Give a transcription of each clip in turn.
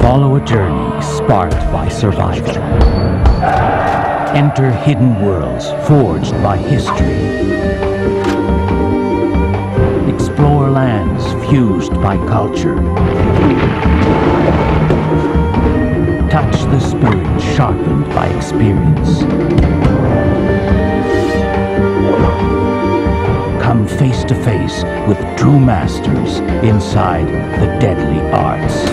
Follow a journey sparked by survival. Enter hidden worlds forged by history. Explore lands fused by culture. Touch the spirit sharpened by experience. Come face to face with true masters inside the deadly arts.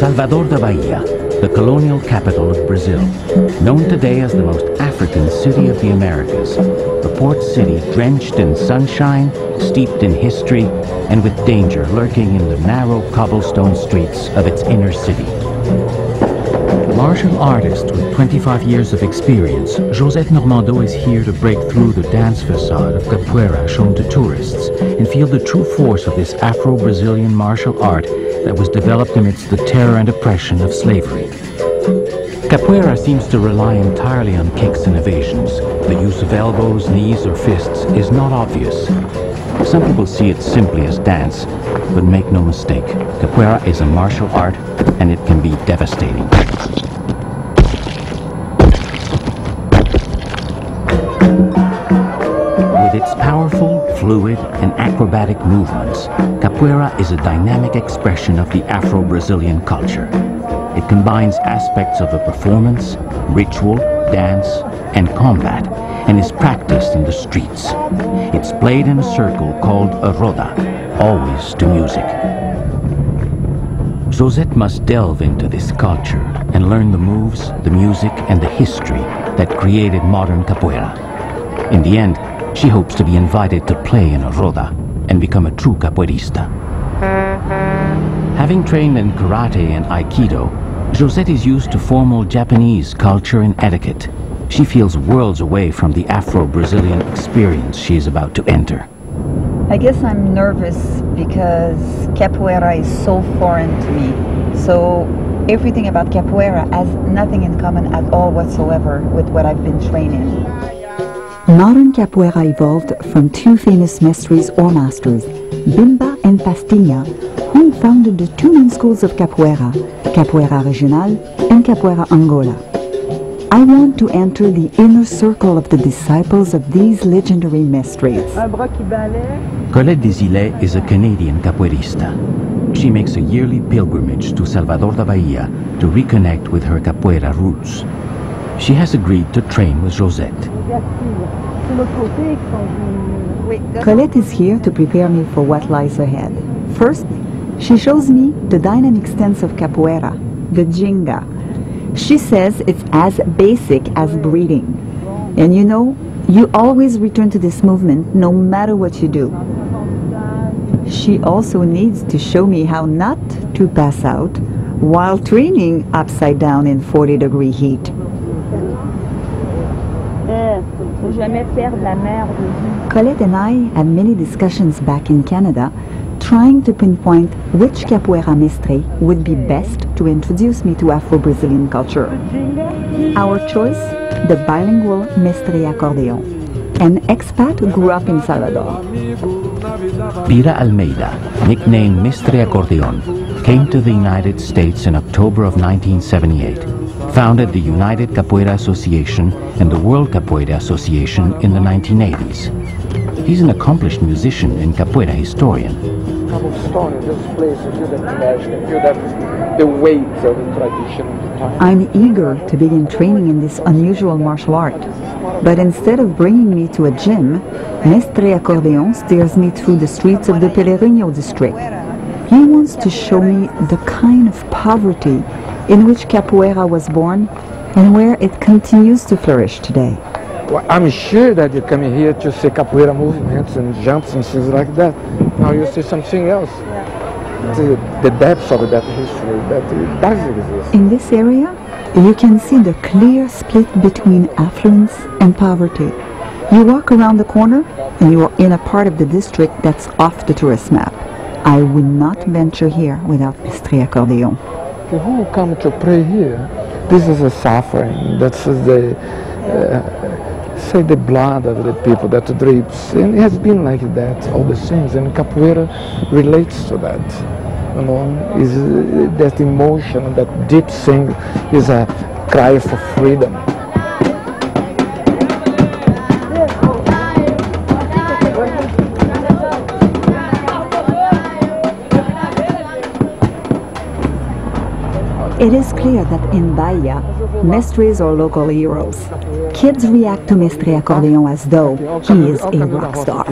Salvador da Bahia, the colonial capital of Brazil, known today as the most African city of the Americas, a port city drenched in sunshine, steeped in history, and with danger lurking in the narrow cobblestone streets of its inner city. Martial artist with 25 years of experience, Josette Normando is here to break through the dance facade of capoeira shown to tourists and feel the true force of this Afro-Brazilian martial art that was developed amidst the terror and oppression of slavery. Capoeira seems to rely entirely on kicks and evasions. The use of elbows, knees, or fists is not obvious. Some people see it simply as dance, but make no mistake, capoeira is a martial art and it can be devastating. With its powerful, fluid, and acrobatic movements, capoeira is a dynamic expression of the Afro-Brazilian culture. It combines aspects of a performance, ritual, dance, and combat, and is practiced in the streets. It's played in a circle called a roda, always to music. Josette must delve into this culture and learn the moves, the music, and the history that created modern capoeira. In the end, she hopes to be invited to play in a roda and become a true capoeirista. Having trained in karate and aikido, Josette is used to formal Japanese culture and etiquette. She feels worlds away from the Afro-Brazilian experience she is about to enter. I guess I'm nervous because capoeira is so foreign to me. So everything about capoeira has nothing in common at all whatsoever with what I've been trained in. Modern capoeira evolved from two famous mestres or masters, Bimba and Pastinha, who founded the two main schools of capoeira, Capoeira Regional and Capoeira Angola. I want to enter the inner circle of the disciples of these legendary mestres. Colette Desilets is a Canadian capoeirista. She makes a yearly pilgrimage to Salvador da Bahia to reconnect with her capoeira roots. She has agreed to train with Josette. Colette is here to prepare me for what lies ahead. First, she shows me the dynamic stance of capoeira, the ginga. She says it's as basic as breathing. And you know, you always return to this movement no matter what you do. She also needs to show me how not to pass out while training upside down in 40-degree heat. Colette and I had many discussions back in Canada trying to pinpoint which capoeira mestre would be best to introduce me to Afro-Brazilian culture. Our choice, the bilingual mestre accordion. An expat who grew up in Salvador. Bira Almeida, nicknamed Mestre Accordion, came to the United States in October of 1978. Founded the United Capoeira Association and the World Capoeira Association in the 1980s. He's an accomplished musician and capoeira historian. Cobblestone in this place, I feel that magic, I feel that the weight of the tradition of the time. I'm eager to begin training in this unusual martial art. But instead of bringing me to a gym, Mestre Accordion steers me through the streets of the Pelourinho district. He wants to show me the kind of poverty in which capoeira was born and where it continues to flourish today. Well, I'm sure that you come here to see capoeira movements and jumps and things like that. Now you see something else. The depth of that history that does exist. In this area, you can see the clear split between affluence and poverty. You walk around the corner and you are in a part of the district that's off the tourist map. I would not venture here without Mestre Accordeon. Who come to pray here? This is a suffering. That's the say the blood of the people that drips, and it has been like that all the things. And capoeira relates to that. You know, is that emotion, that deep thing, is a cry for freedom. It is clear that in Bahia, mestres are local heroes. Kids react to Mestre Accordeon as though he is a rock star.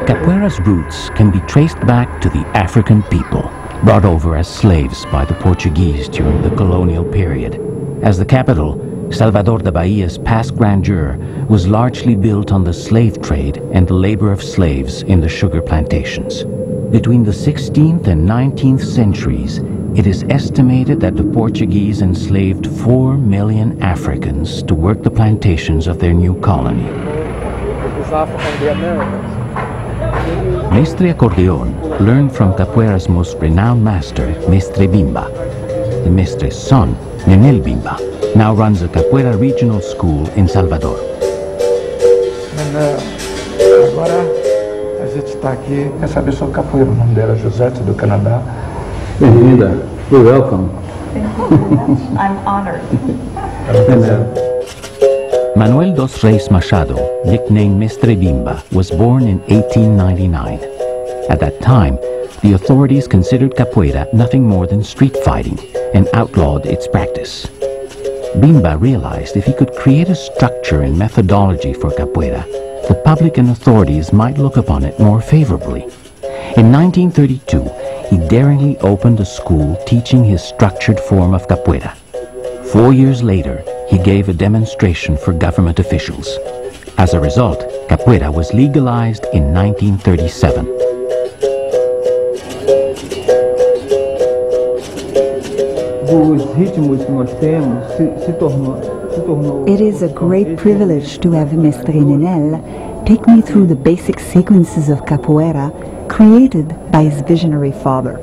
Capoeira's roots can be traced back to the African people, brought over as slaves by the Portuguese during the colonial period. As the capital, Salvador da Bahia's past grandeur was largely built on the slave trade and the labor of slaves in the sugar plantations. Between the 16th and 19th centuries, it is estimated that the Portuguese enslaved 4 million Africans to work the plantations of their new colony. Mestre Accordeon learned from Capoeira's most renowned master, Mestre Bimba. The Mestre's son, Nenel Bimba, now runs a Capoeira regional school in Salvador. Agora a gente está aqui, quer saber sobre capoeira. O nome dela é Josette, do Canadá. Bem-vinda. You're welcome. I'm honored. Manuel dos Reis Machado, nicknamed Mestre Bimba, was born in 1899. At that time, the authorities considered capoeira nothing more than street fighting and outlawed its practice. Bimba realized if he could create a structure and methodology for capoeira, the public and authorities might look upon it more favorably. In 1932, he daringly opened a school teaching his structured form of capoeira. 4 years later, he gave a demonstration for government officials. As a result, capoeira was legalized in 1937. It is a great privilege to have Mestre Nenel take me through the basic sequences of capoeira created by his visionary father.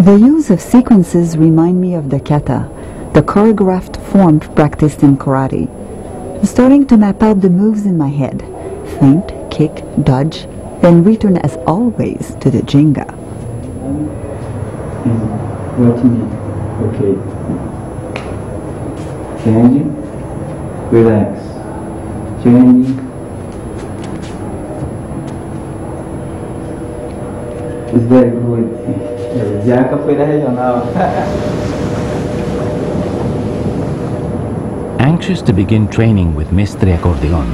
The use of sequences remind me of the kata, the choreographed form practiced in karate. I'm starting to map out the moves in my head. Feint, kick, dodge, then return as always to the jinga. What you need? Okay. Changing. Relax. Changing. It's very good. Já a capoeira regional. Anxious to begin training with Mestre Accordeon,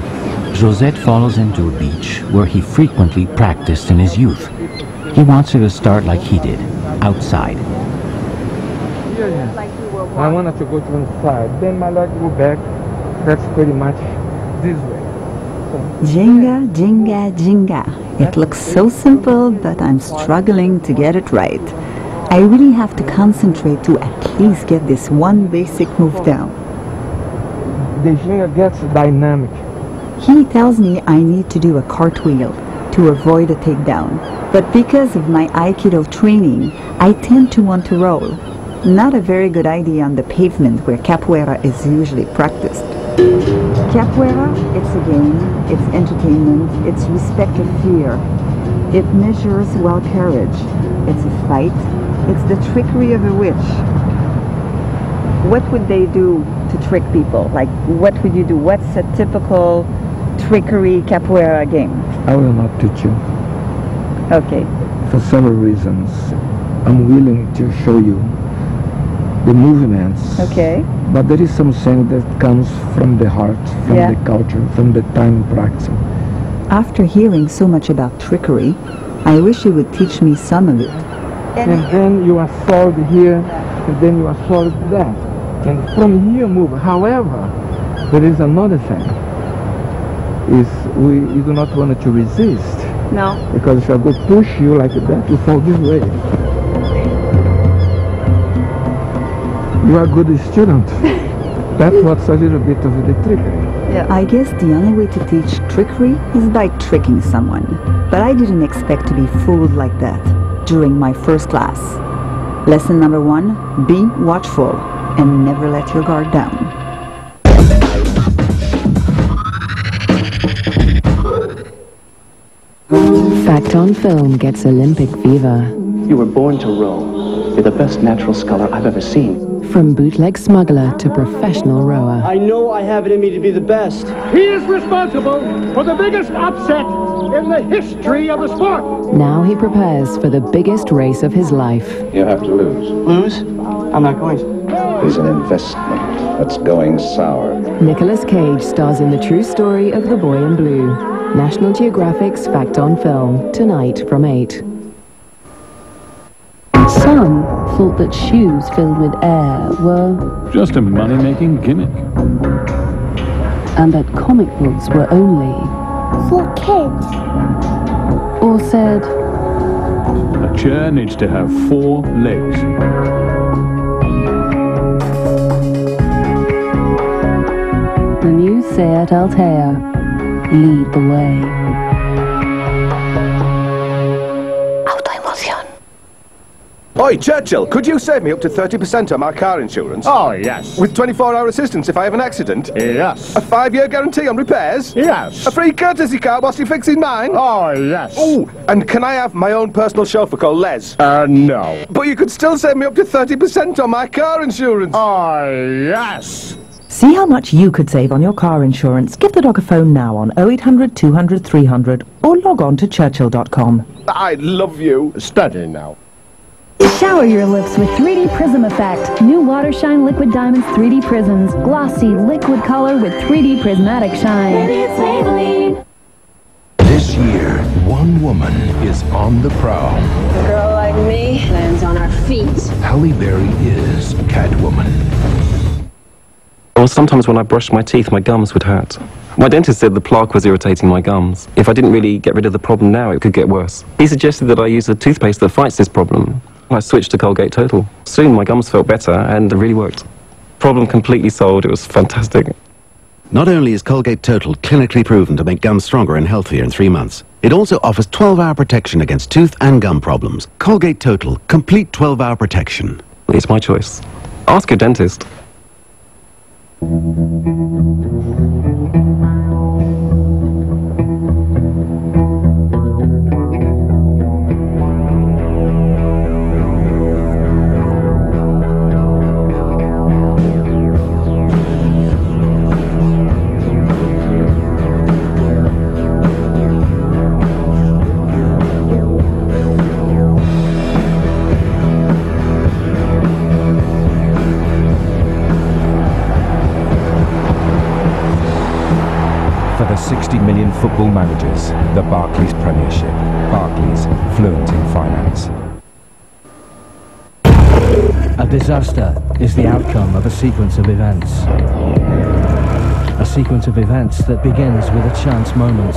Josette follows him to a beach where he frequently practiced in his youth. He wants her to start like he did, outside. I wanted to go to one side, then my leg go back. That's pretty much this way. Jinga, jinga, jinga. It looks so simple, but I'm struggling to get it right. I really have to concentrate to at least get this one basic move down. The jinga gets dynamic. He tells me I need to do a cartwheel to avoid a takedown. But because of my Aikido training, I tend to want to roll. Not a very good idea on the pavement where capoeira is usually practiced. Capoeira, it's a game, it's entertainment, it's respect of fear. It measures wild courage. It's a fight. It's the trickery of a witch. What would they do to trick people? Like, what would you do? What's a typical trickery capoeira game? I will not teach you. Okay. For several reasons. I'm willing to show you the movements. Okay. But there is something that comes from the heart, from the culture, from the time practicing. After hearing so much about trickery, I wish you would teach me some of it. And then you are solid here, and then you are solid there. And from here move. However, there is another thing. Is you do not want to resist. No. Because if I go push you like that, you fall this way. You are a good student. That was a little bit of the trickery. Yeah. I guess the only way to teach trickery is by tricking someone. But I didn't expect to be fooled like that during my first class. Lesson number 1, be watchful and never let your guard down. Fact on Film gets Olympic fever. You were born to row. You're the best natural sculler I've ever seen. From bootleg smuggler to professional rower. I know I have it in me to be the best. He is responsible for the biggest upset in the history of the sport. Now he prepares for the biggest race of his life. You have to lose. Lose? I'm not going to. There's an investment that's going sour. Nicolas Cage stars in the true story of the boy in blue. National Geographic's Fact on Film, tonight from 8. Some thought that shoes filled with air were just a money-making gimmick. And that comic books were only for kids. Or said, a chair needs to have 4 legs. The new Seat Altea. Lead the way. Oi, Churchill, could you save me up to 30% on my car insurance? Oh, yes. With 24-hour assistance if I have an accident? Yes. A 5-year guarantee on repairs? Yes. A free courtesy car whilst you're fixing mine? Oh, yes. Oh, and can I have my own personal chauffeur called Les? No. But you could still save me up to 30% on my car insurance? Oh, yes. See how much you could save on your car insurance. Give the dog a phone now on 0800 200 300 or log on to churchill.com. I love you. Steady now. Shower your lips with 3D Prism Effect. New Watershine Liquid Diamonds 3D Prisms. Glossy liquid color with 3D prismatic shine. Maybe it's Maybelline. This year, one woman is on the prowl. A girl like me lands on her feet. Halle Berry is Catwoman. Or sometimes when I brushed my teeth, my gums would hurt. My dentist said the plaque was irritating my gums. If I didn't really get rid of the problem now, it could get worse. He suggested that I use a toothpaste that fights this problem. I switched to Colgate Total. Soon my gums felt better and it really worked. Problem completely solved. It was fantastic. Not only is Colgate Total clinically proven to make gums stronger and healthier in 3 months, it also offers 12-hour protection against tooth and gum problems. Colgate Total, complete 12-hour protection. It's my choice. Ask your dentist. For the 60 million football managers, the Barclays Premiership. Barclays, fluent in finance. A disaster is the outcome of a sequence of events. A sequence of events that begins with a chance moment.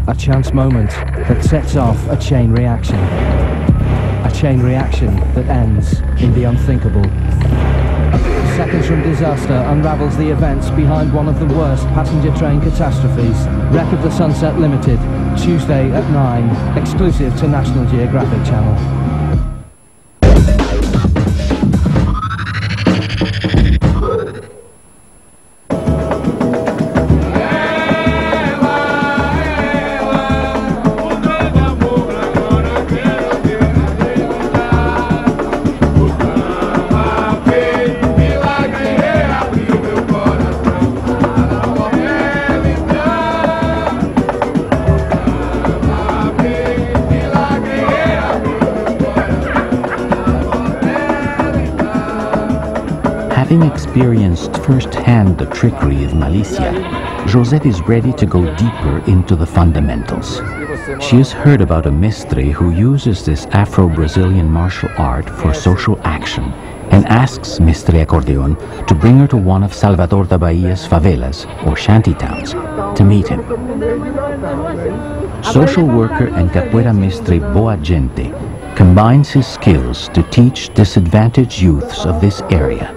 A chance moment that sets off a chain reaction. A chain reaction that ends in the unthinkable. Seconds from disaster unravels the events behind one of the worst passenger train catastrophes. Wreck of the Sunset Limited, Tuesday at 9, exclusive to National Geographic Channel. Having experienced firsthand the trickery of Malicia, Josette is ready to go deeper into the fundamentals. She has heard about a mestre who uses this Afro-Brazilian martial art for social action and asks Mestre Acordeon to bring her to one of Salvador da Bahia's favelas, or shantytowns, to meet him. Social worker and capoeira mestre Boa Gente combines his skills to teach disadvantaged youths of this area.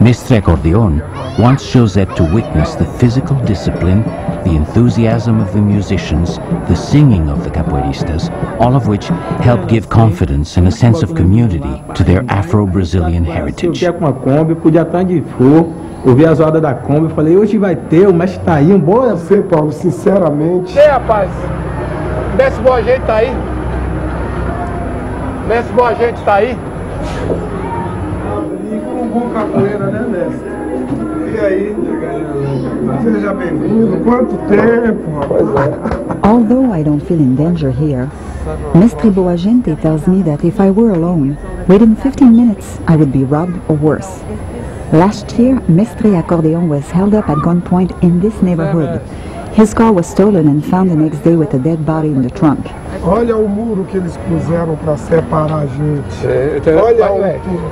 Mestre Acordeon wants Josette to witness the physical discipline, the enthusiasm of the musicians, the singing of the capoeiristas, all of which help give confidence and a sense of community to their Afro-Brazilian heritage. Eu vi a zoada da Kombi, eu falei, hoje vai ter, o mestre tá aí, embora. Você, Paulo, sinceramente... Ei, rapaz, mestre Boa Gente tá aí? Mestre Boa Gente tá aí? E com um bom capoeira, né, mestre? E aí, seja bem-vindo. Quanto tempo, rapaz? Although I don't feel in danger here, Mestre Boa Gente tells me that if I were alone, within 15 minutes I would be robbed or worse. Last year, Mestre Acordeon was held up at gunpoint in this neighborhood. His car was stolen and found the next day with a dead body in the trunk. Olha o muro que eles puseram para separar a gente. Olha o muro.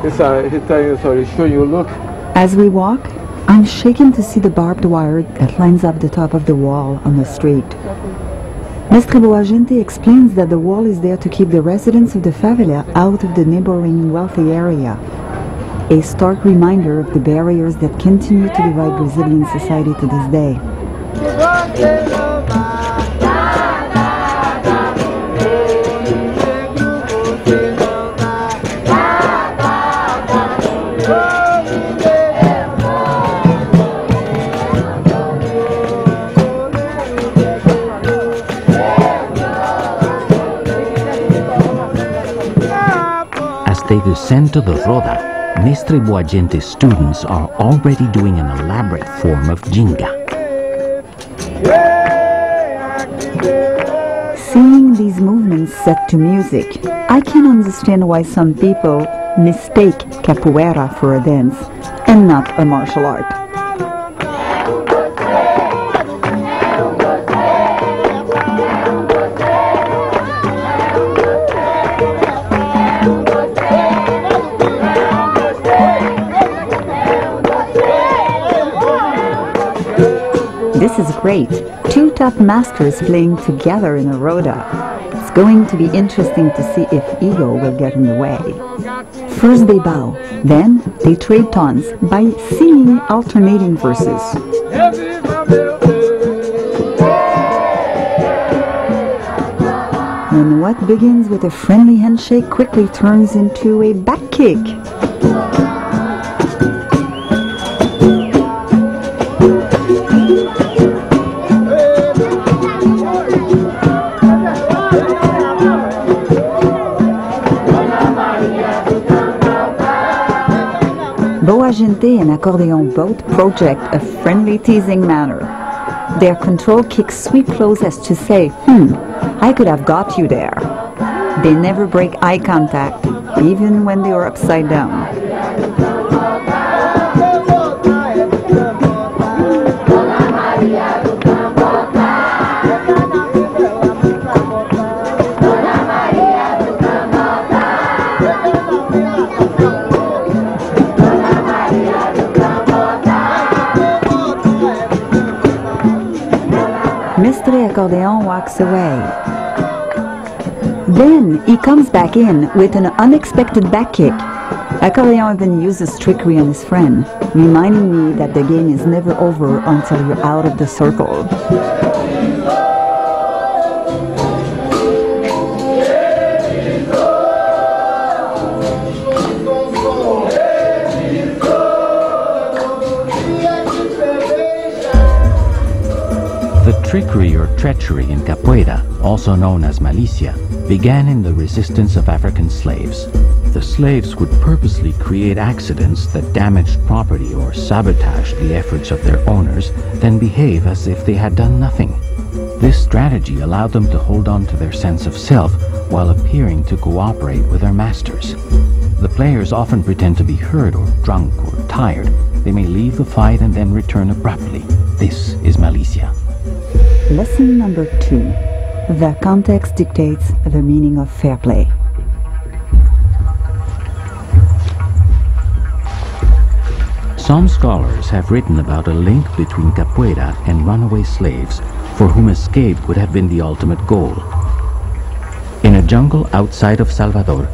As we walk, I'm shaken to see the barbed wire that lines up the top of the wall on the street. Mestre Boa Gente explains that the wall is there to keep the residents of the favela out of the neighboring wealthy area. A stark reminder of the barriers that continue to divide Brazilian society to this day. As they descend to the Roda, Mestre Boa Gente's students are already doing an elaborate form of ginga. Seeing these movements set to music, I can understand why some people mistake capoeira for a dance and not a martial art. This is great. Two top masters playing together in a roda. It's going to be interesting to see if ego will get in the way. First they bow, then they trade taunts by singing alternating verses. And what begins with a friendly handshake quickly turns into a back kick. Boa Gente and Acordeon both project a friendly teasing manner. Their control kicks sweep close as to say, I could have got you there. They never break eye contact, even when they are upside down. Mestre Acordeon walks away. Then he comes back in with an unexpected back kick. Acordeon even uses trickery on his friend, reminding me that the game is never over until you're out of the circle. The trickery or treachery in capoeira, also known as malicia, began in the resistance of African slaves. The slaves would purposely create accidents that damaged property or sabotaged the efforts of their owners, then behave as if they had done nothing. This strategy allowed them to hold on to their sense of self while appearing to cooperate with their masters. The players often pretend to be hurt or drunk or tired. They may leave the fight and then return abruptly. This is malicia. Lesson number 2. The context dictates the meaning of fair play. Some scholars have written about a link between capoeira and runaway slaves for whom escape would have been the ultimate goal. jungle outside of Salvador,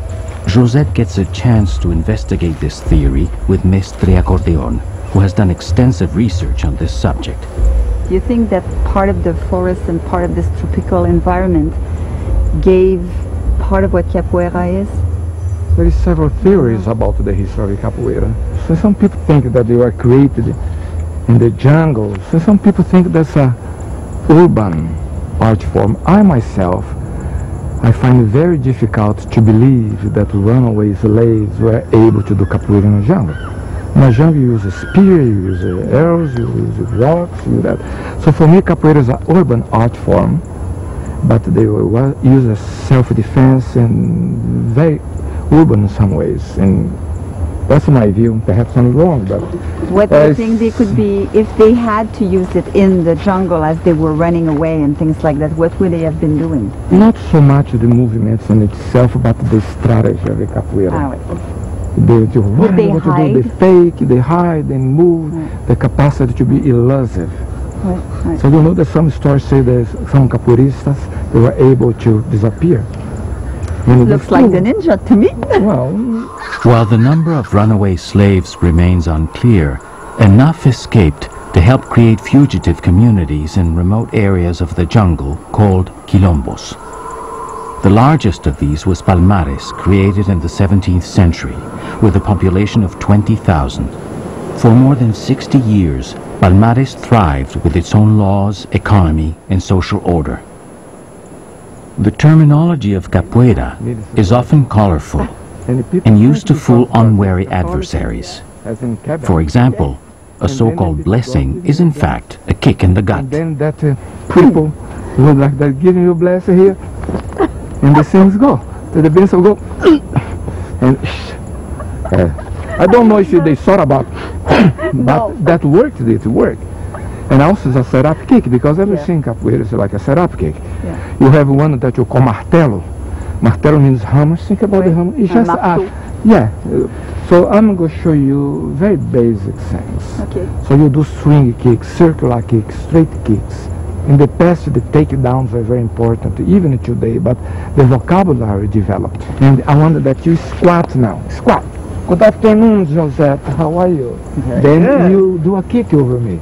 Josette gets a chance to investigate this theory with Mestre Acordeon, who has done extensive research on this subject. Do you think that part of the forest and part of this tropical environment gave part of what capoeira is? There is several theories about the history of capoeira. So some people think that they were created in the jungle. So some people think that's a urban art form. I myself, I find it very difficult to believe that runaway slaves were able to do capoeira in a jungle. In a jungle you use a spear, you use arrows, you use rocks, you use that. So for me capoeira is an urban art form, but they were used as self-defense and very urban in some ways. And that's my view. Perhaps I'm wrong, but... What do you think they could be, if they had to use it in the jungle as they were running away and things like that, what would they have been doing? Not so much the movements in itself, but the strategy of the capoeira. Would they hide? They fake, they hide, they move, the capacity to be elusive. Right. So you know that some stories say that some capoeiristas, they were able to disappear. Looks like the ninja to me. Well, while the number of runaway slaves remains unclear, enough escaped to help create fugitive communities in remote areas of the jungle called quilombos. The largest of these was Palmares, created in the 17th century, with a population of 20,000. For more than 60 years, Palmares thrived with its own laws, economy, and social order. The terminology of capoeira is often colorful and used to fool unwary adversaries. For example, a so-called blessing is in fact a kick in the gut. And then that people would like that giving you a blessing here, and the things go. The blessing will go, and I don't know if they thought about, but that worked. It worked. And also it's a setup kick, because everything capoeira is like a setup kick. You have one that you call martelo. Martelo means hammer. Think about the hammer. It's just so I'm going to show you very basic things. Okay. So you do swing kicks, circular kicks, straight kicks. In the past, the takedowns were very important, even today, but the vocabulary developed. And I want that you squat now. Squat. Good afternoon, Josette. How are you? Then you do a kick over me.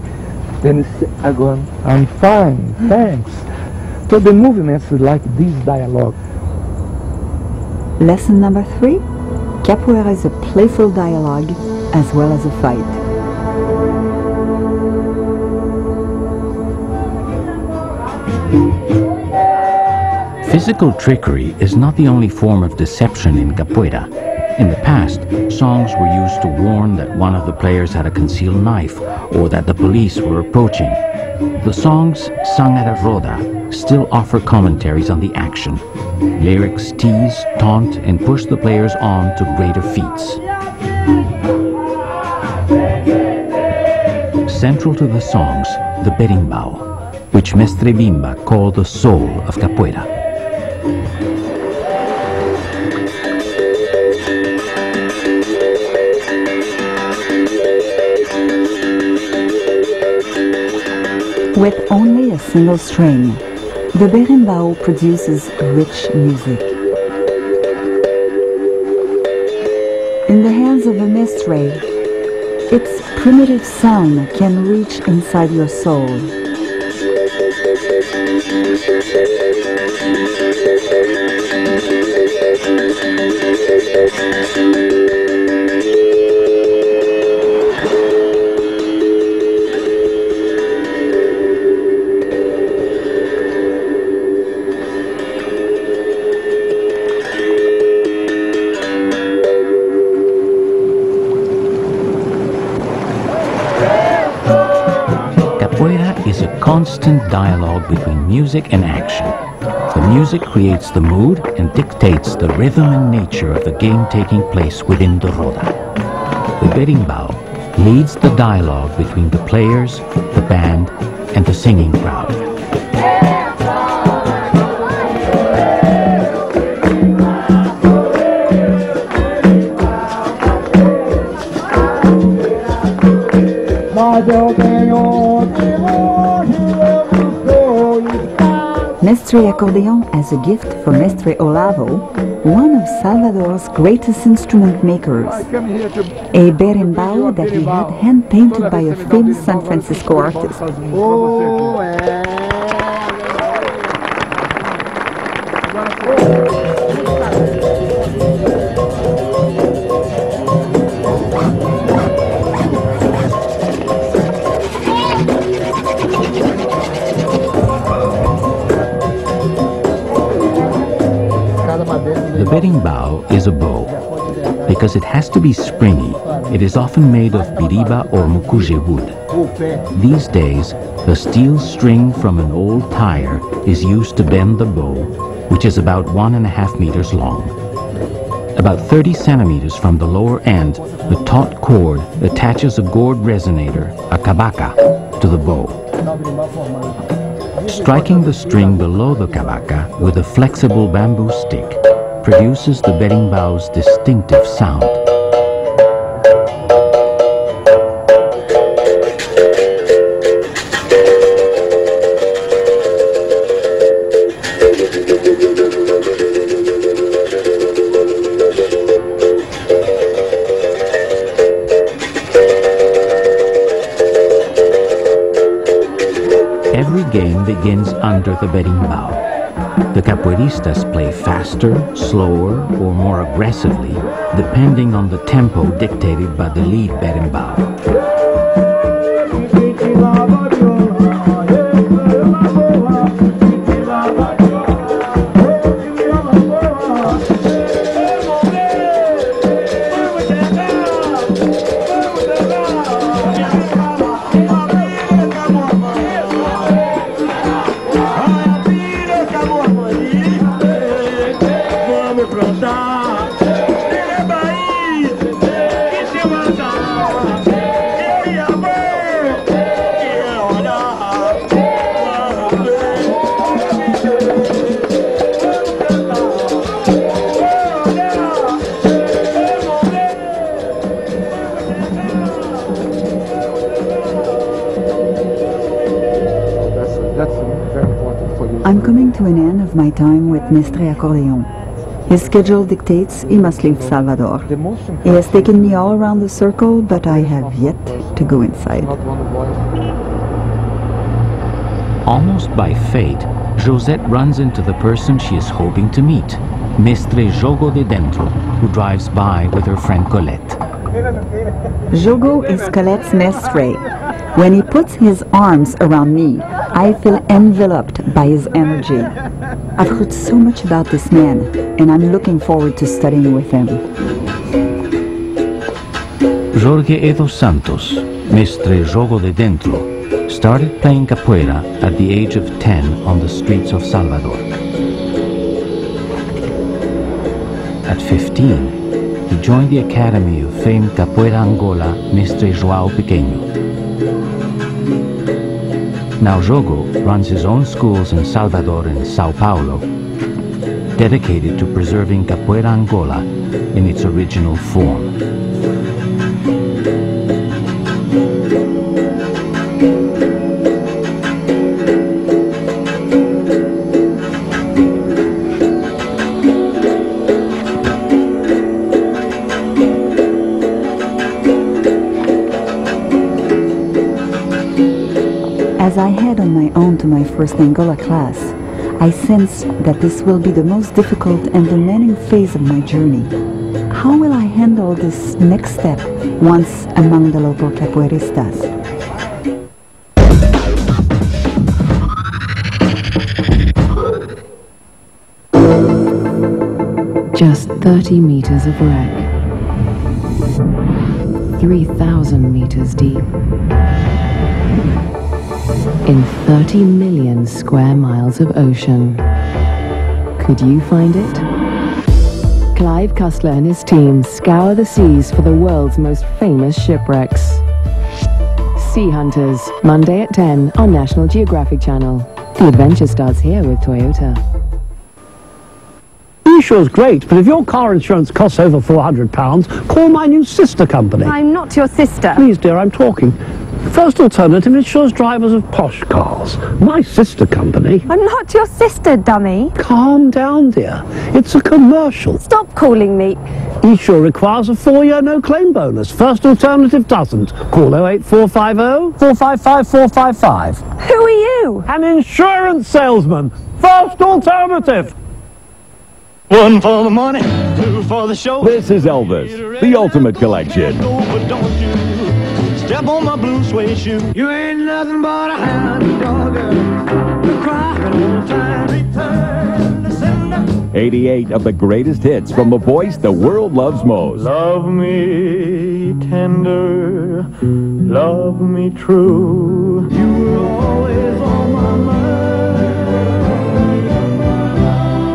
Then again, I'm fine, thanks. So the movements like this dialogue. Lesson number 3. Capoeira is a playful dialogue as well as a fight. Physical trickery is not the only form of deception in capoeira. In the past, songs were used to warn that one of the players had a concealed knife or that the police were approaching. The songs sung at a roda still offer commentaries on the action. Lyrics tease, taunt, and push the players on to greater feats. Central to the songs, the berimbau, which Mestre Bimba called the soul of capoeira. With only a single string, the berimbau produces rich music. In the hands of a mestre, its primitive sound can reach inside your soul. Capoeira is a constant dialogue between music and action. The music creates the mood and dictates the rhythm and nature of the game taking place within the roda. The berimbau leads the dialogue between the players, the band, and the singing crowd. Mestre accordion as a gift for Mestre Olavo, one of Salvador's greatest instrument makers. A berimbau that he had hand-painted by a famous San Francisco artist. The berimbau is a bow. Because it has to be springy, it is often made of biriba or mukuje wood. These days, the steel string from an old tire is used to bend the bow, which is about 1.5 meters long. About 30 centimeters from the lower end, the taut cord attaches a gourd resonator, a kabaka, to the bow. Striking the string below the kabaka with a flexible bamboo stick produces the berimbau's distinctive sound. Every game begins under the berimbau. The capoeiristas play faster, slower, or more aggressively, depending on the tempo dictated by the lead berimbau. I'm coming to an end of my time with Mestre Accordion. His schedule dictates he must leave Salvador. He has taken me all around the circle, but I have yet to go inside. Almost by fate, Josette runs into the person she is hoping to meet, Mestre Jogo de Dentro, who drives by with her friend Colette. Jogo is Colette's mestre. When he puts his arms around me, I feel enveloped by his energy. I've heard so much about this man, and I'm looking forward to studying with him. Jorge Edo Santos, Mestre Jogo de Dentro, started playing capoeira at the age of 10 on the streets of Salvador. At 15, he joined the academy of famed Capoeira Angola Mestre João Pequeno. Now Jogo runs his own schools in Salvador and Sao Paulo, dedicated to preserving Capoeira Angola in its original form. As I head on my own to my first Angola class, I sense that this will be the most difficult and demanding phase of my journey. How will I handle this next step once among the local capoeiristas? Just 30 meters of wreck. 3,000 meters deep. In 30 million square miles of ocean. Could you find it? Clive Cussler and his team scour the seas for the world's most famous shipwrecks. Sea Hunters, Monday at 10 on National Geographic Channel. The adventure starts here with Toyota. Insure's great, but if your car insurance costs over £400, call my new sister company. I'm not your sister. Please, dear, I'm talking. First Alternative insures drivers of posh cars. My sister company. I'm not your sister, dummy. Calm down, dear. It's a commercial. Stop calling me. Esure requires a 4-year no-claim bonus. First Alternative doesn't. Call 08450 455 455. Who are you? An insurance salesman. First Alternative. One for the money, two for the show. This is Elvis, the Ultimate Collection. But don't you step on my blue suede shoe. You ain't nothing but a hound dog, crying all the time. Return to sender. 88 of the greatest hits from the voice the world loves most. Love me tender, love me true. You were always on my mind.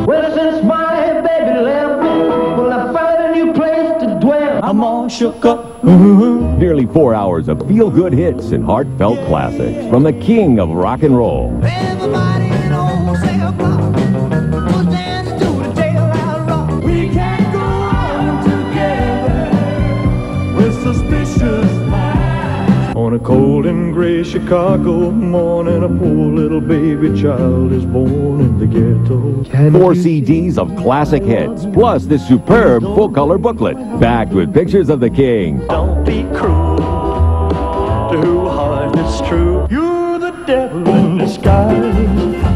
Well, since my baby left, well, I found a new place to dwell. I'm all shook up. Nearly 4 hours of feel-good hits and heartfelt classics from the king of rock and roll. Everybody in old cell block was dancing to the jailhouse rock. We can't go on together with suspicious minds. On a cold and gray Chicago morning, a poor little baby child is born in the ghetto. 4 CDs of classic hits, plus this superb full-color booklet, backed with pictures of the king. Don't be cruel to who heart is true. You're the devil in disguise,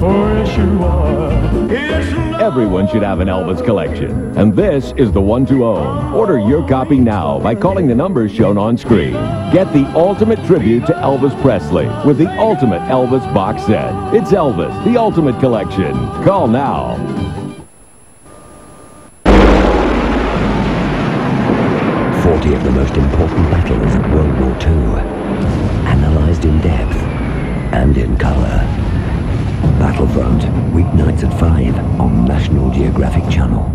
or yes you are. Everyone should have an Elvis collection, and this is the one to own. Order your copy now by calling the numbers shown on screen. Get the ultimate tribute to Elvis Presley with the ultimate Elvis box set. It's Elvis, the Ultimate Collection. Call now. Of the most important battles of World War II, analysed in depth and in colour. Battlefront, weeknights at 5 on National Geographic Channel.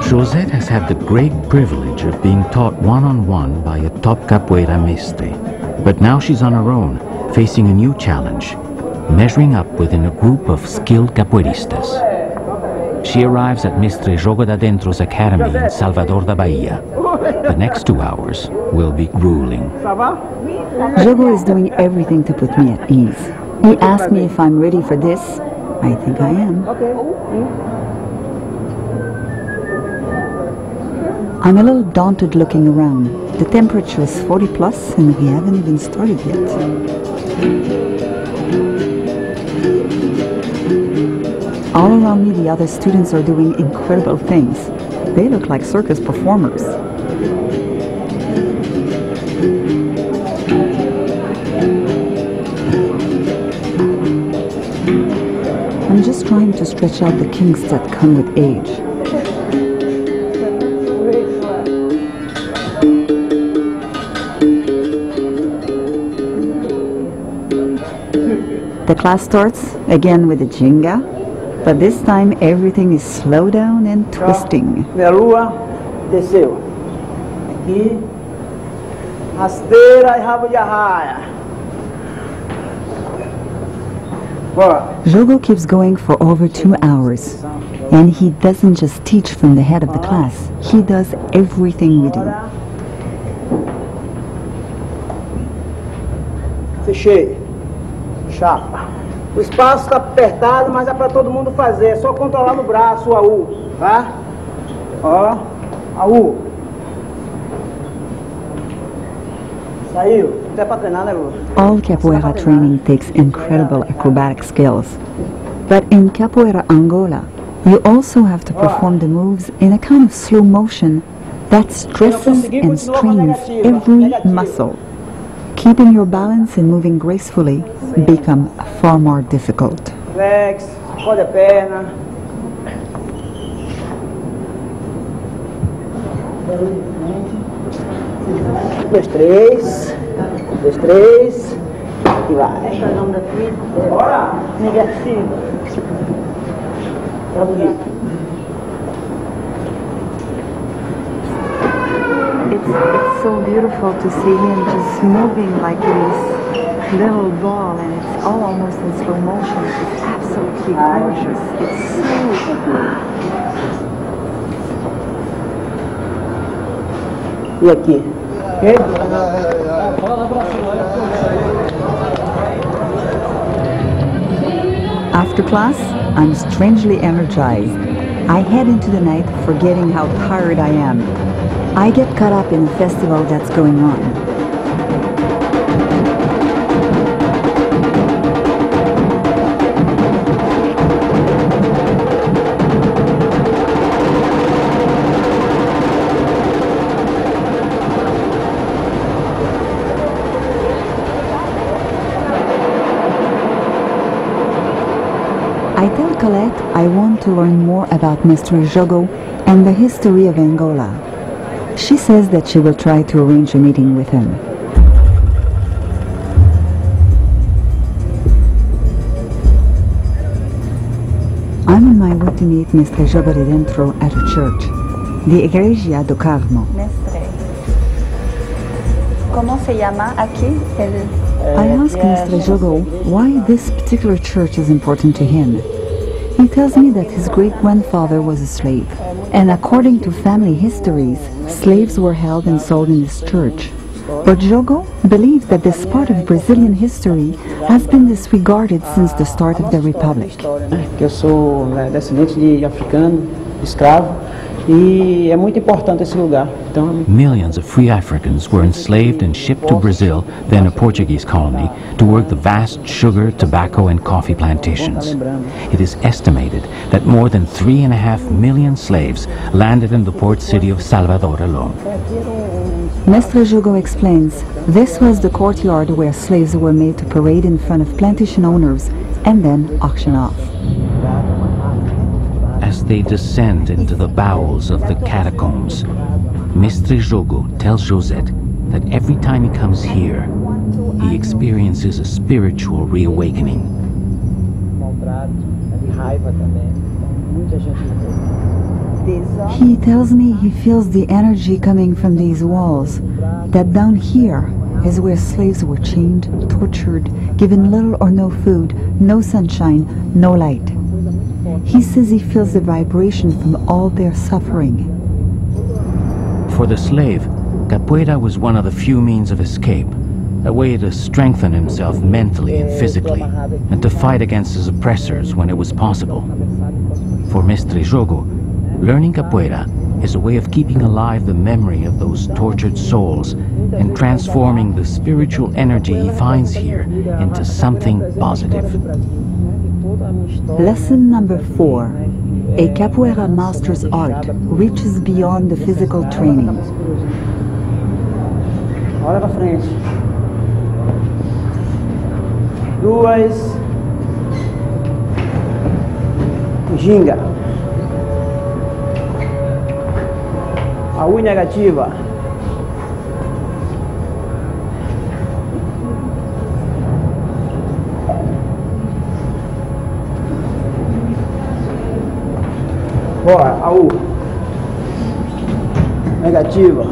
Josette has had the great privilege of being taught one-on-one by a top capoeira mestre. But now she's on her own, facing a new challenge, measuring up within a group of skilled capoeiristas. She arrives at Mestre Jogo da Dentro's academy in Salvador da Bahia. The next 2 hours will be grueling. Jogo is doing everything to put me at ease. He asked me if I'm ready for this. I think I am. I'm a little daunted looking around. The temperature is 40 plus and we haven't even started yet. All around me the other students are doing incredible things. They look like circus performers. I'm just trying to stretch out the kinks that come with age. The class starts again with the jinga, but this time everything is slow down and twisting. Minha lua desceu. Aqui, rasteira e rabo de arraia. Jogo keeps going for over 2 hours, and he doesn't just teach from the head of the class, he does everything we do. Fechei. Chapa. O espaço está apertado, mas é para todo mundo fazer. É só controlar no braço o AU, tá? Ó, AU. Saiu. Até para treinar, né, Lu? All capoeira training takes incredible acrobatic skills. But in Capoeira Angola, you also have to perform the moves in a kind of slow motion that stresses and strains every muscle. Keeping your balance and moving gracefully become far more difficult. Flex, pode a perna. 2, 3. 2, 3. que vai. Bora! Negativo. It's so beautiful to see him just moving like this little ball, and it's all almost in slow motion. It's absolutely gorgeous. It's so... E aqui? After class, I'm strangely energized. I head into the night, forgetting how tired I am. I get caught up in the festival that's going on. I tell Colette I want to learn more about Mr. Jogo and the history of Angola. She says that she will try to arrange a meeting with him. I'm on my way to meet Mr. Jogo de Dentro at a church, the Igreja do Carmo. Mestre, ¿cómo se llama aquí? I ask Mr. Jogo why this particular church is important to him. He tells me that his great-grandfather was a slave, and according to family histories, slaves were held and sold in this church. But Jogo believes that this part of Brazilian history has been disregarded since the start of the Republic. Eu sou descendente de africano, escravo, e é muito importante esse lugar. Millions of free Africans were enslaved and shipped to Brazil, then a Portuguese colony, to work the vast sugar, tobacco and coffee plantations. It is estimated that more than 3.5 million slaves landed in the port city of Salvador alone. Mestre Jogo explains, this was the courtyard where slaves were made to parade in front of plantation owners and then auction off. As they descend into the bowels of the catacombs, Mestre Jogo tells Josette that every time he comes here, he experiences a spiritual reawakening. He tells me he feels the energy coming from these walls, that down here is where slaves were chained, tortured, given little or no food, no sunshine, no light. He says he feels the vibration from all their suffering. For the slave, capoeira was one of the few means of escape, a way to strengthen himself mentally and physically, and to fight against his oppressors when it was possible. For Mestre Jogo, learning capoeira is a way of keeping alive the memory of those tortured souls and transforming the spiritual energy he finds here into something positive. Lesson number 4. A capoeira master's art reaches beyond the physical training. Olha pra frente. 2. Ginga. A U negativa. Bora, a U. Negativa.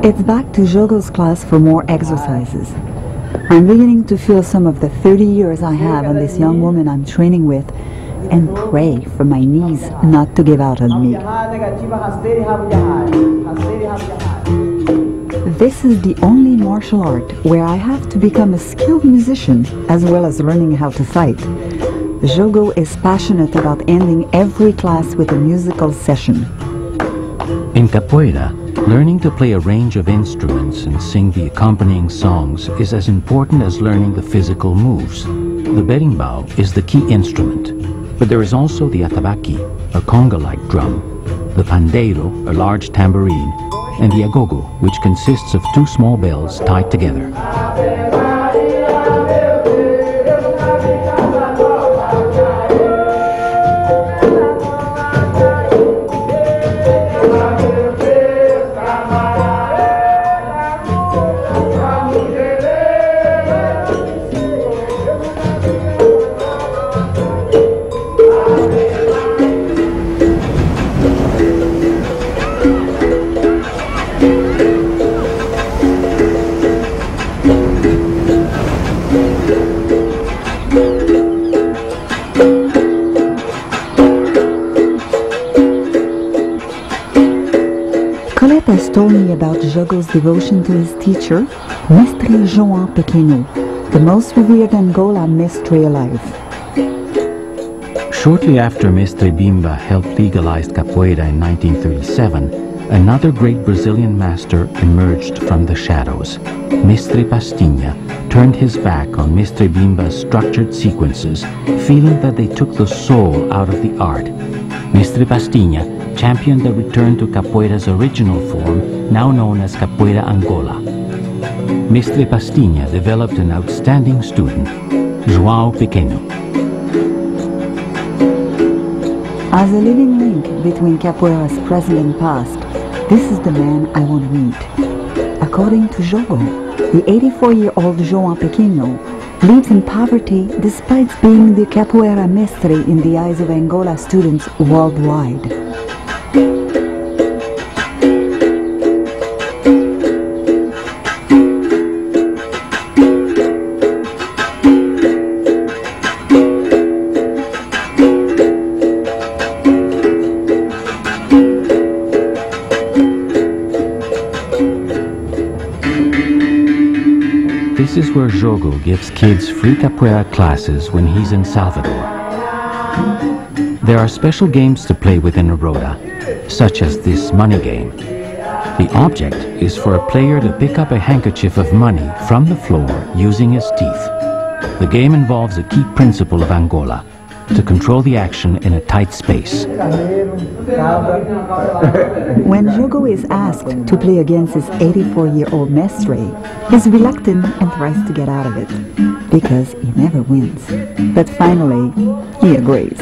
It's back to Jogo's class for more exercises. I'm beginning to feel some of the 30 years I have on this young woman I'm training with, and pray for my knees not to give out on me. This is the only martial art where I have to become a skilled musician as well as learning how to fight. Jogo is passionate about ending every class with a musical session. In capoeira, learning to play a range of instruments and sing the accompanying songs is as important as learning the physical moves. The berimbau is the key instrument, but there is also the atabaque, a conga-like drum, the pandeiro, a large tambourine, and the agogo, which consists of 2 small bells tied together. Jogo's devotion to his teacher, Mestre João Pequeno, the most revered Angola mestre alive. Shortly after Mestre Bimba helped legalize capoeira in 1937, another great Brazilian master emerged from the shadows. Mestre Pastinha turned his back on Mestre Bimba's structured sequences, feeling that they took the soul out of the art. Mestre Pastinha championed the return to capoeira's original form, now known as Capoeira Angola. Mestre Pastinha developed an outstanding student, João Pequeno. As a living link between capoeira's present and past, this is the man I want to meet. According to Jogo, the 84-year-old João Pequeno lives in poverty despite being the capoeira mestre in the eyes of Angola students worldwide. This is where Jogo gives kids free capoeira classes when he's in Salvador. There are special games to play within a rota, such as this money game. The object is for a player to pick up a handkerchief of money from the floor using his teeth. The game involves a key principle of Angola, to control the action in a tight space. When Jogo is asked to play against his 84-year-old mestre, he's reluctant and tries to get out of it, because he never wins. But finally, he agrees.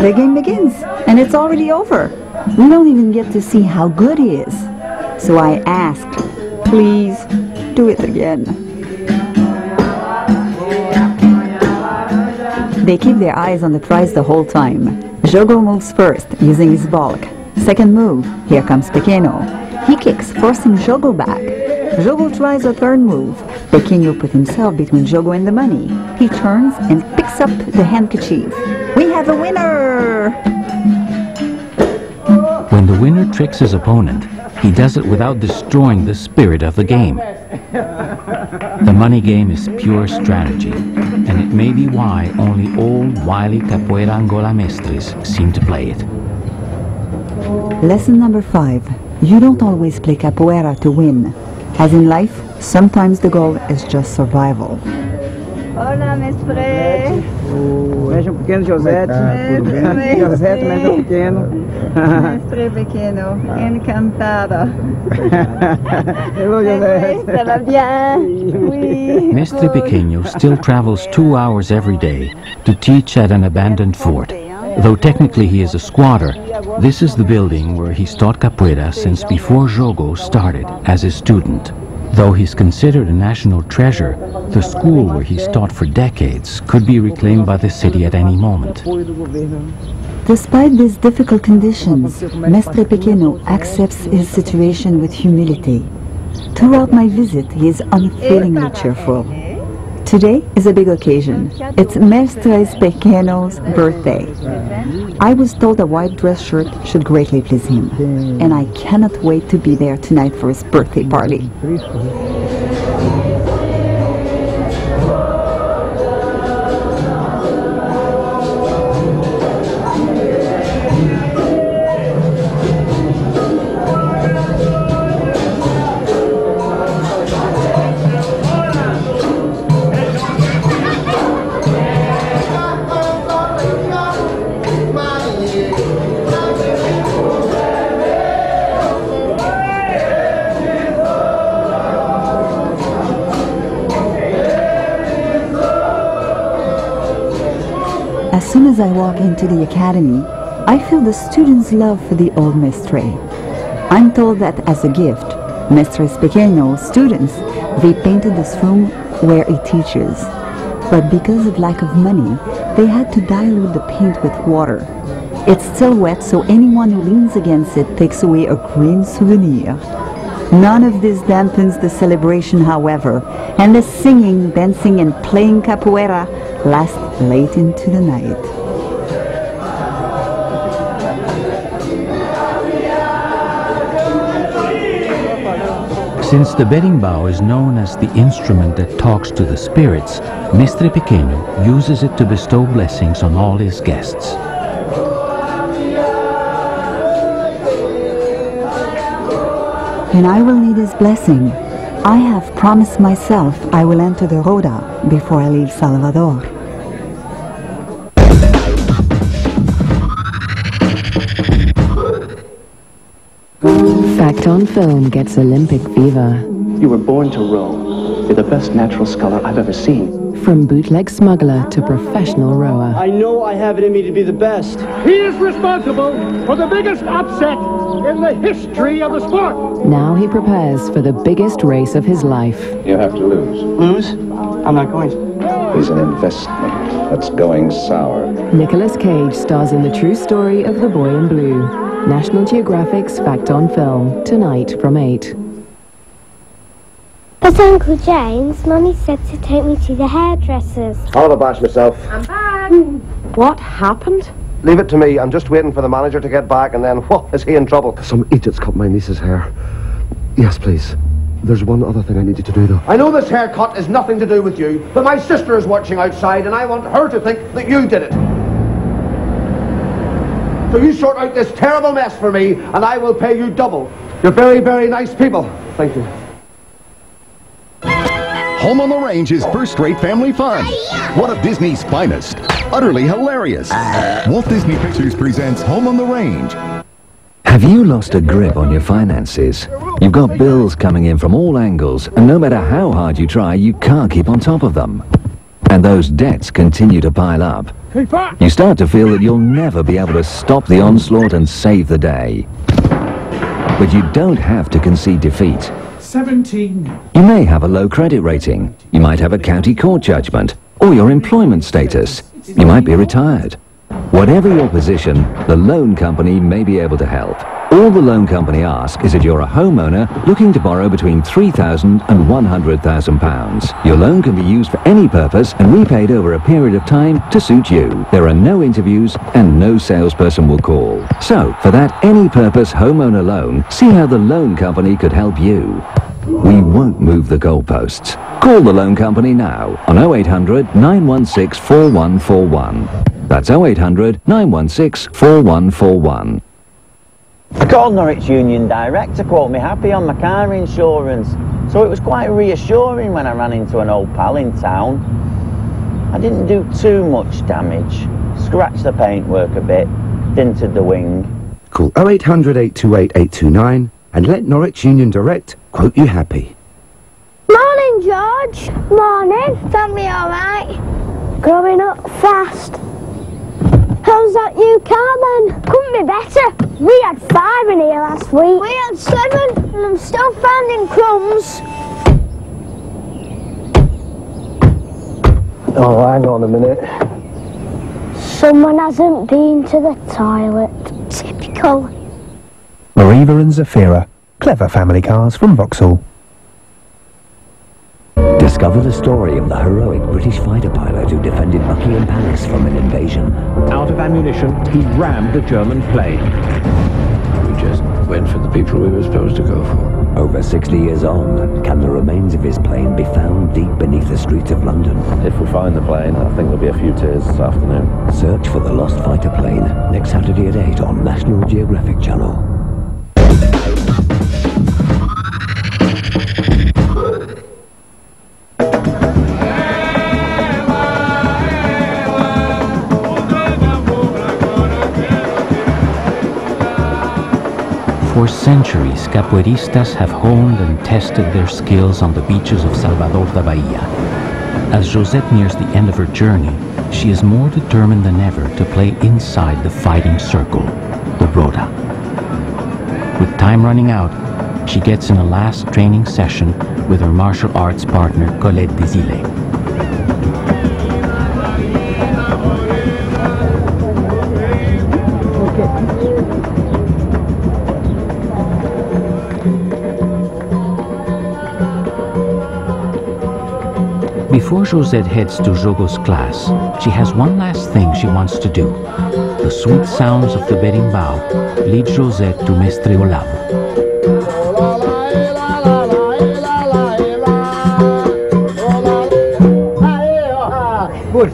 The game begins, and it's already over. We don't even get to see how good he is. So I asked, please, do it again. They keep their eyes on the prize the whole time. Jogo moves first, using his bulk. Second move, here comes Pequeno. He kicks, forcing Jogo back. Jogo tries a third move. Pequeno put himself between Jogo and the money. He turns and picks up the handkerchief. We have a winner! When the winner tricks his opponent, he does it without destroying the spirit of the game. The money game is pure strategy, and it may be why only old, wily Capoeira Angola mestres seem to play it. Lesson number 5. You don't always play capoeira to win. As in life, sometimes the goal is just survival. Olá, mestre. Mestre Pequeno Josete. Mestre. Josete, Mestre Pequeno. Mestre Pequeno, encantada. Hello, Josete. Ça va bien? Oui. Mestre Pequeno still travels 2 hours every day to teach at an abandoned fort. Though technically he is a squatter, this is the building where he's taught capoeira since before Jogo started as his student. Though he's considered a national treasure, the school where he's taught for decades could be reclaimed by the city at any moment. Despite these difficult conditions, Mestre Pequeno accepts his situation with humility. Throughout my visit, he is unfailingly cheerful. Today is a big occasion. It's Mestre Pequeno's birthday. I was told a white dress shirt should greatly please him, and I cannot wait to be there tonight for his birthday party. As soon as I walk into the academy, I feel the students' love for the old mestre. I'm told that as a gift, Mestre Pequeno's students, they painted this room where he teaches. But because of lack of money, they had to dilute the paint with water. It's still wet, so anyone who leans against it takes away a green souvenir. None of this dampens the celebration, however, and the singing, dancing, and playing capoeira last late into the night. Since the berimbau is known as the instrument that talks to the spirits, Mestre Pequeno uses it to bestow blessings on all his guests. And I will need his blessing. I have promised myself I will enter the Roda before I leave Salvador. Fact on Film gets Olympic fever. You were born to row. You're the best natural sculler I've ever seen. From bootleg smuggler to professional rower. I know I have it in me to be the best. He is responsible for the biggest upset in the history of the sport. Now he prepares for the biggest race of his life. You have to lose. Lose? I'm not going to. It's an investment that's going sour. Nicolas Cage stars in the true story of the boy in blue. National Geographic's Fact on Film, tonight from 8. But Uncle James, Mummy said to take me to the hairdressers. I'll have a bash myself. I'm back. What happened? Leave it to me. I'm just waiting for the manager to get back, and then, whoa, is he in trouble? Some idiot's cut my niece's hair. Yes, please. There's one other thing I need you to do, though. I know this haircut is nothing to do with you, but my sister is watching outside, and I want her to think that you did it. So you sort out this terrible mess for me, and I will pay you double. You're very, very nice people. Thank you. Home on the Range is first-rate family fun. One of Disney's finest. Utterly hilarious. Walt Disney Pictures presents Home on the Range. Have you lost a grip on your finances? You've got bills coming in from all angles, and no matter how hard you try, you can't keep on top of them. And those debts continue to pile up. You start to feel that you'll never be able to stop the onslaught and save the day. But you don't have to concede defeat. 17. You may have a low credit rating. You might have a county court judgment, or your employment status. You might be retired. Whatever your position, the loan company may be able to help. All the loan company asks is that you're a homeowner looking to borrow between £3,000 and £100,000. Your loan can be used for any purpose and repaid over a period of time to suit you. There are no interviews and no salesperson will call. So, for that any-purpose homeowner loan, see how the loan company could help you. We won't move the goalposts. Call the loan company now on 0800 916 4141. That's 0800 916 4141. I called Norwich Union Direct to quote me happy on my car insurance, so it was quite reassuring when I ran into an old pal in town. I didn't do too much damage, scratched the paintwork a bit, dented the wing. Call 0800 828 829 and let Norwich Union Direct quote you happy. Morning, George. Morning. Family all right? Growing up fast. How's that new car then? Couldn't be better. We had 5 in here last week. We had 7, and I'm still finding crumbs. Oh, hang on a minute. Someone hasn't been to the toilet. Typical. Mariva and Zafira, clever family cars from Vauxhall. Discover the story of the heroic British fighter pilot who defended Buckingham Palace from an invasion. Out of ammunition, he rammed a German plane. We just went for the people we were supposed to go for. Over 60 years on, can the remains of his plane be found deep beneath the streets of London? If we find the plane, I think there'll be a few tears this afternoon. Search for the lost fighter plane next Saturday at 8 on National Geographic Channel. For centuries, capoeiristas have honed and tested their skills on the beaches of Salvador da Bahia. As Josette nears the end of her journey, she is more determined than ever to play inside the fighting circle, the Roda. With time running out, she gets in a last training session with her martial arts partner Colette Desilets. Before Josette heads to Jogo's class, she has one last thing she wants to do. The sweet sounds of the berimbau lead Josette to Mestre Olavo.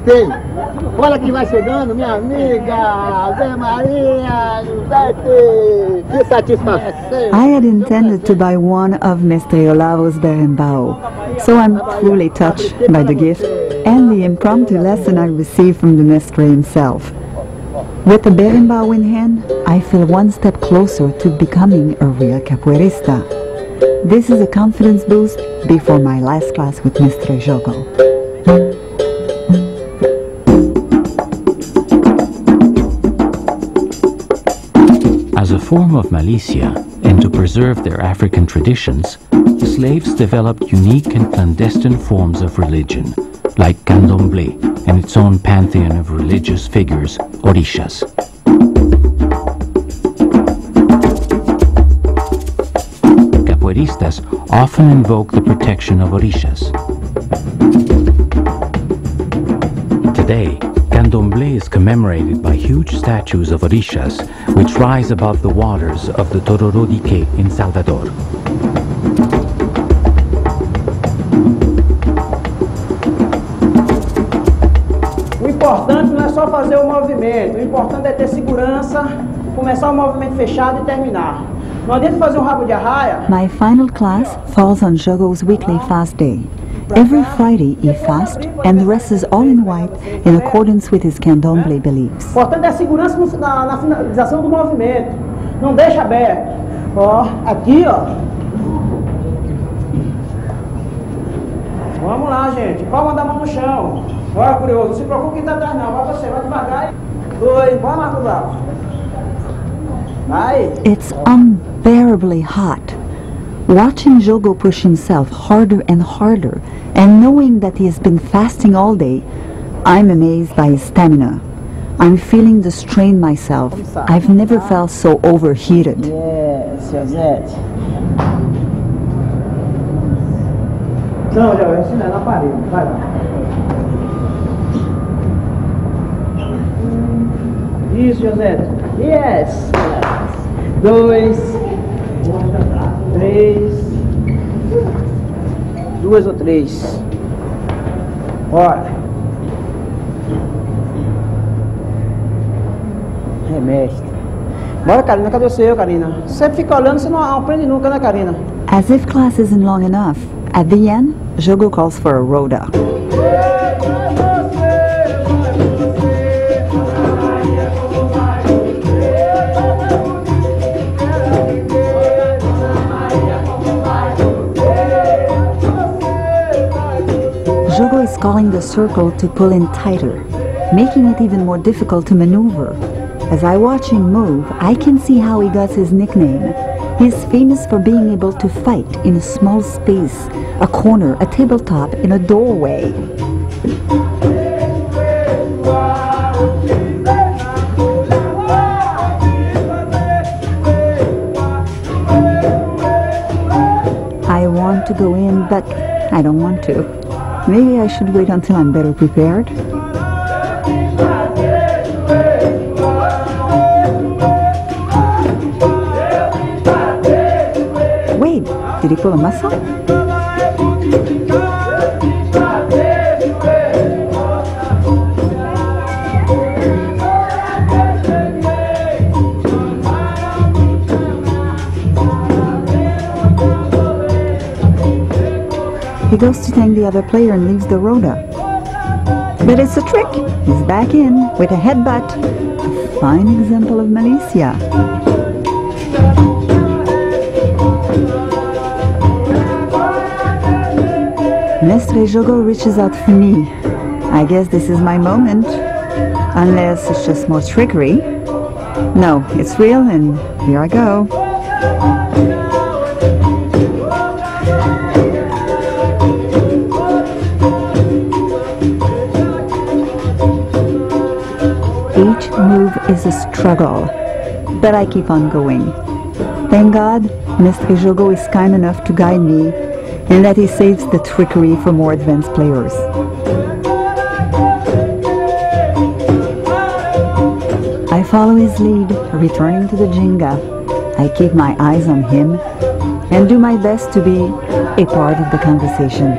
gostei. Olha quem vai chegando, minha amiga, Zé Maria, José, que satisfação. I had intended to buy one of Mestre Olavo's berimbau, so I'm truly touched by the gift and the impromptu lesson I received from the Mestre himself. With the berimbau in hand, I feel one step closer to becoming a real capoeirista. This is a confidence boost before my last class with Mestre Jogo. As a form of Malicia, and to preserve their African traditions, slaves developed unique and clandestine forms of religion, like candomblé and its own pantheon of religious figures, orishas. Capoeiristas often invoke the protection of orishas. Today, candomblé is commemorated by huge statues of orishas which rise above the waters of the Tororodique in Salvador. O importante não é só fazer o movimento, o importante é ter segurança, começar o movimento fechado e terminar. Não adianta fazer um rabo de arraia. My final class falls on Jogo's weekly fast day. Every Friday he fasts and dresses all in white in accordance with his candomblé beliefs. O importante é a segurança na finalização do movimento. Não deixa aberto. Ó, aqui, ó. Vamos lá, gente. Palma da mão no chão. Bora, curioso. Não se preocupe quem tá atrás, não. Vai você, vai devagar. Dois. Bora, Marcos Alves. Vai. It's unbearably hot. Watching Jogo push himself harder and harder, and knowing that he has been fasting all day, I'm amazed by his stamina. I'm feeling the strain myself. I've never felt so overheated. Yes, Josette. Não, já vou ensinar na parede. Vai lá. Isso, Josette. Yes. 2, 3, 2 ou 3. Bora. Remestre. Bora, Karina, cadê o seu, Karina? Você fica olhando, você não aprende nunca, né, Karina? As if class isn't long enough, at the end, Jogo calls for a roda. Jogo is calling the circle to pull in tighter, making it even more difficult to maneuver. As I watch him move, I can see how he got his nickname. He is famous for being able to fight in a small space, a corner, a tabletop, in a doorway. I want to go in, but I don't want to. Maybe I should wait until I'm better prepared. Wait, did he pull a muscle? He goes to thank the other player and leaves the roda. But it's a trick. He's back in with a headbutt. A fine example of Malicia. Mestre Jogo reaches out for me. I guess this is my moment. Unless it's just more trickery. No, it's real, and here I go. Each move is a struggle, but I keep on going. Thank God, Mestre Jogo is kind enough to guide me, and that he saves the trickery for more advanced players. I follow his lead, returning to the Jenga. I keep my eyes on him, and do my best to be a part of the conversation.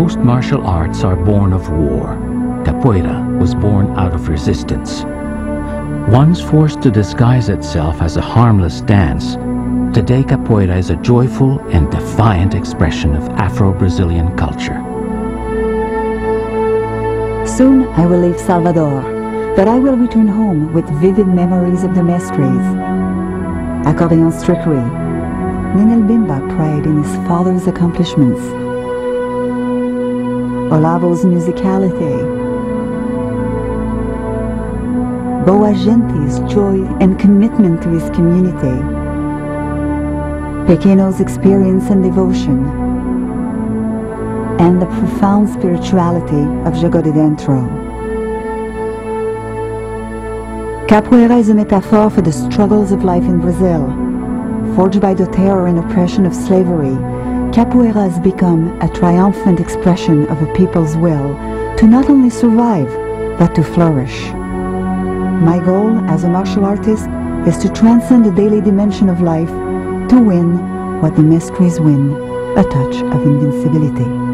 Most martial arts are born of war. Capoeira was born out of resistance. Once forced to disguise itself as a harmless dance, today capoeira is a joyful and defiant expression of Afro-Brazilian culture. Soon I will leave Salvador, but I will return home with vivid memories of the mestres. Accordion's trickery, Ninel Bimba pride in his father's accomplishments, Olavo's musicality, Boa Gente's joy and commitment to his community, Pequeno's experience and devotion, and the profound spirituality of Jogo de Dentro. Capoeira is a metaphor for the struggles of life in Brazil. Forged by the terror and oppression of slavery, capoeira has become a triumphant expression of a people's will to not only survive, but to flourish. My goal as a martial artist is to transcend the daily dimension of life to win what the mestres win, a touch of invincibility.